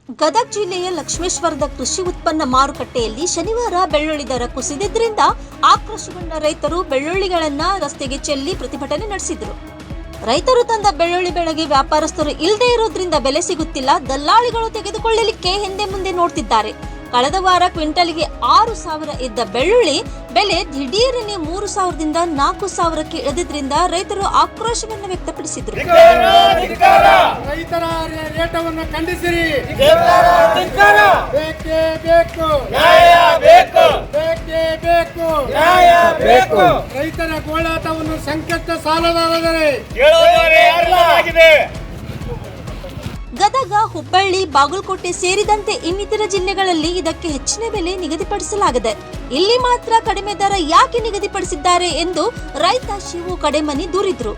ಗದಗ ಜಿಲ್ಲೆಯ ಲಕ್ಷ್ಮೇಶ್ವರದ ಕೃಷಿ ಉತ್ಪನ್ನ ಮಾರುಕಟ್ಟೆಯಲ್ಲಿ ಶನಿವಾರ ಬೆಳ್ಳುಳ್ಳಿ ದರ ಕುಸಿದಿದ್ದರಿಂದ ಆಕ್ರೋಶಗೊಂಡ ರೈತರು ಬೆಳ್ಳುಳ್ಳಿಗಳನ್ನ ರಸ್ತೆಗೆ ಚೆಲ್ಲಿ ಪ್ರತಿಭಟನೆ ನಡೆಸಿದರು. ರೈತರು ತಂದ ಬೆಳ್ಳುಳ್ಳಿ ಬೆಳೆಗೆ ವ್ಯಾಪಾರಸ್ಥರು ಇಲ್ಲದೆ ಇರೋದ್ರಿಂದ ಬೆಲೆ ಸಿಗುತ್ತಿಲ್ಲ, ದಲ್ಲಾಳಿಗಳು ತೆಗೆದುಕೊಳ್ಳಲಿಕ್ಕೆ ಹಿಂದೆ ಮುಂದೆ ನೋಡ್ತಿದ್ದಾರೆ. ಕಳೆದ ವಾರ ಕ್ವಿಂಟಲ್ಗೆ 6,000 ಇದ್ದ ಬೆಳ್ಳುಳ್ಳಿ ಬೆಲೆ ದಿಢೀರನೆ 3,000ದಿಂದ 4,000ಕ್ಕೆ ಇಳಿದಿದ್ದರಿಂದ ರೈತರು ಆಕ್ರೋಶವನ್ನು ವ್ಯಕ್ತಪಡಿಸಿದರು. ರೈತರ ರೇಟವನ್ನು ಖಂಡಿಸಿರಿ, ರೈತರ ಗೋಳಾಟವನ್ನು ಸಂಕಷ್ಟ ಸಾಲದಾರರೇ ಗದಗ, ಹುಬ್ಬಳ್ಳಿ, ಬಾಗಲಕೋಟೆ ಸೇರಿದಂತೆ ಇನ್ನಿತರ ಜಿಲ್ಲೆಗಳಲ್ಲಿ ಇದಕ್ಕೆ ಹೆಚ್ಚಿನ ಬೆಲೆ ನಿಗದಿಪಡಿಸಲಾಗಿದೆ. ಇಲ್ಲಿ ಮಾತ್ರ ಕಡಿಮೆ ದರ ಯಾಕೆ ನಿಗದಿಪಡಿಸಿದ್ದಾರೆ ಎಂದು ರೈತ ಶಿವು ಕಡೆಮನಿ ದೂರಿದ್ರು.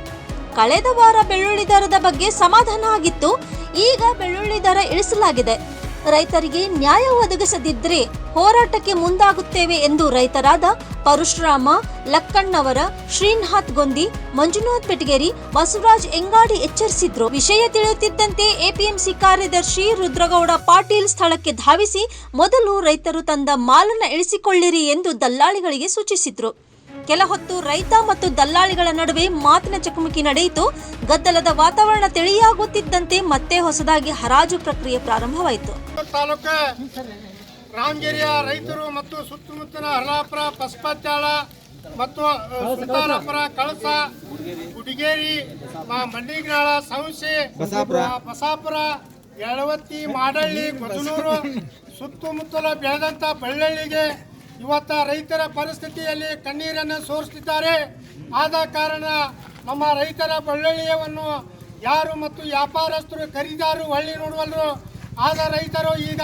ಕಳೆದ ವಾರ ಬೆಳ್ಳುಳ್ಳಿ ದರದ ಬಗ್ಗೆ ಸಮಾಧಾನ ಆಗಿತ್ತು, ಈಗ ಬೆಳ್ಳುಳ್ಳಿ ದರ ಇಳಿಸಲಾಗಿದೆ. ರೈತರಿಗೆ ನ್ಯಾಯ ಒದಗಿಸದಿದ್ದರೆ ಹೋರಾಟಕ್ಕೆ ಮುಂದಾಗುತ್ತೇವೆ ಎಂದು ರೈತರಾದ ಪರಶುರಾಮ ಲಕ್ಕಣ್ಣವರ, ಶ್ರೀನಾಥ್ ಗೊಂದಿ, ಮಂಜುನಾಥ್ ಪೆಟಗೇರಿ, ಬಸವರಾಜ್ ಎಂಗಾಡಿ ಎಚ್ಚರಿಸಿದ್ರು. ವಿಷಯ ತಿಳಿಯುತ್ತಿದ್ದಂತೆ ಎಪಿಎಂಸಿ ಕಾರ್ಯದರ್ಶಿ ರುದ್ರಗೌಡ ಪಾಟೀಲ್ ಸ್ಥಳಕ್ಕೆ ಧಾವಿಸಿ ಮೊದಲು ರೈತರು ತಂದ ಮಾಲನ್ನ ಇಳಿಸಿಕೊಳ್ಳಿರಿ ಎಂದು ದಲ್ಲಾಳಿಗಳಿಗೆ ಸೂಚಿಸಿದ್ರು. ಕೆಲ ಹೊತ್ತು ರೈತ ಮತ್ತು ದಲ್ಲಾಳಿಗಳ ನಡುವೆ ಮಾತಿನ ಚಕಮಕಿ ನಡೆಯಿತು. ಗದ್ದಲದ ವಾತಾವರಣ ತಿಳಿಯಾಗುತ್ತಿದ್ದಂತೆ ಮತ್ತೆ ಹೊಸದಾಗಿ ಹರಾಜು ಪ್ರಕ್ರಿಯೆ ಪ್ರಾರಂಭವಾಯಿತು. ತಾಲೂಕು ರಾಮಗಿರಿಯ ರೈತರು ಮತ್ತು ಸುತ್ತಮುತ್ತಲ ಹರ್ಲಾಪುರ, ಪಸ್ಪತ್ಯಾಳ ಮತ್ತು ಸುಲ್ತಾನಪುರ, ಕಳಸ, ಗುಡಿಗೇರಿ, ಮಂಡಿಗ್ನಾಳ, ಸಂಸೆ, ಬಸಾಪುರ, ಯಳವತ್ತಿ, ಮಾಡಳ್ಳಿ, ಕೊದನೂರು ಸುತ್ತಮುತ್ತಲ ಬೆಳೆದಂತ ಬೆಳ್ಳುಳ್ಳಿಗೆ ಇವತ್ತ ರೈತರ ಪರಿಸ್ಥಿತಿಯಲ್ಲಿ ಕಣ್ಣೀರನ್ನು ಸೋರಿಸುತ್ತಿದ್ದಾರೆ. ಆದ ಕಾರಣ ನಮ್ಮ ರೈತರ ಬೆಳ್ಳುಳ್ಳಿಯನ್ನು ಯಾರು ಮತ್ತು ವ್ಯಾಪಾರಸ್ಥರು ಖರೀದಾರರು ಹೊಳ್ಳಿ ನೋಡುವಲ್ಲರು. ಆದ ರೈತರು ಈಗ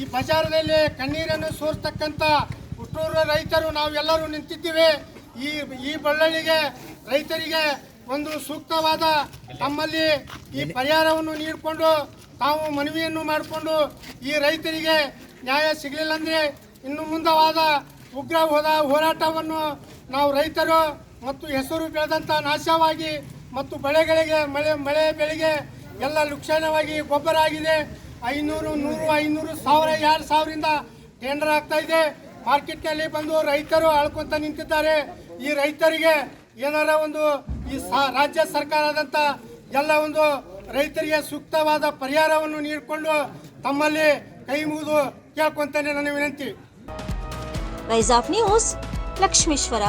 ಈ ಬಜಾರದಲ್ಲಿ ಕಣ್ಣೀರನ್ನು ಸೋರಿಸ್ತಕ್ಕಂಥ ಹುಟ್ಟೂರು ರೈತರು ನಾವೆಲ್ಲರೂ ನಿಂತಿದ್ದೀವಿ. ಈ ಬೆಳ್ಳುಳ್ಳಿಗೆ ರೈತರಿಗೆ ಒಂದು ಸೂಕ್ತವಾದ ತಮ್ಮಲ್ಲಿ ಈ ಪರಿಹಾರವನ್ನು ನೀಡಿಕೊಂಡು ತಾವು ಮನವಿಯನ್ನು ಮಾಡಿಕೊಂಡು ಈ ರೈತರಿಗೆ ನ್ಯಾಯ ಸಿಗಲಿಲ್ಲ ಅಂದರೆ ಇನ್ನು ಮುಂದವಾದ ಉಗ್ರ ಹೋರಾಟವನ್ನು ನಾವು ರೈತರು ಮತ್ತು ಹೆಸರು ಬೆಳೆದಂಥ ನಾಶವಾಗಿ ಮತ್ತು ಬೆಳೆಗಳಿಗೆ ಮಳೆ ಬೆಳೆಗೆ ಎಲ್ಲ ಲುಕ್ಷಣವಾಗಿ ಗೊಬ್ಬರ ಆಗಿದೆ. 500, 100, 500, 1000, 2,000ರಿಂದ ಟೆಂಡರ್ ಆಗ್ತಾ ಇದೆ. ಮಾರ್ಕೆಟ್ನಲ್ಲಿ ಬಂದು ರೈತರು ಆಳ್ಕೊಂತ ನಿಂತಿದ್ದಾರೆ. ಈ ರೈತರಿಗೆ ಏನಾರ ಒಂದು ಈ ರಾಜ್ಯ ಸರ್ಕಾರದಂಥ ಎಲ್ಲ ಒಂದು ರೈತರಿಗೆ ಸೂಕ್ತವಾದ ಪರಿಹಾರವನ್ನು ನೀಡಿಕೊಂಡು ತಮ್ಮಲ್ಲಿ ಕೈ ಮುಗಿದು ಕೇಳ್ಕೊಂತಾನೆ ನನ್ನ ವಿನಂತಿ. Rise of news, Lakshmeshwar.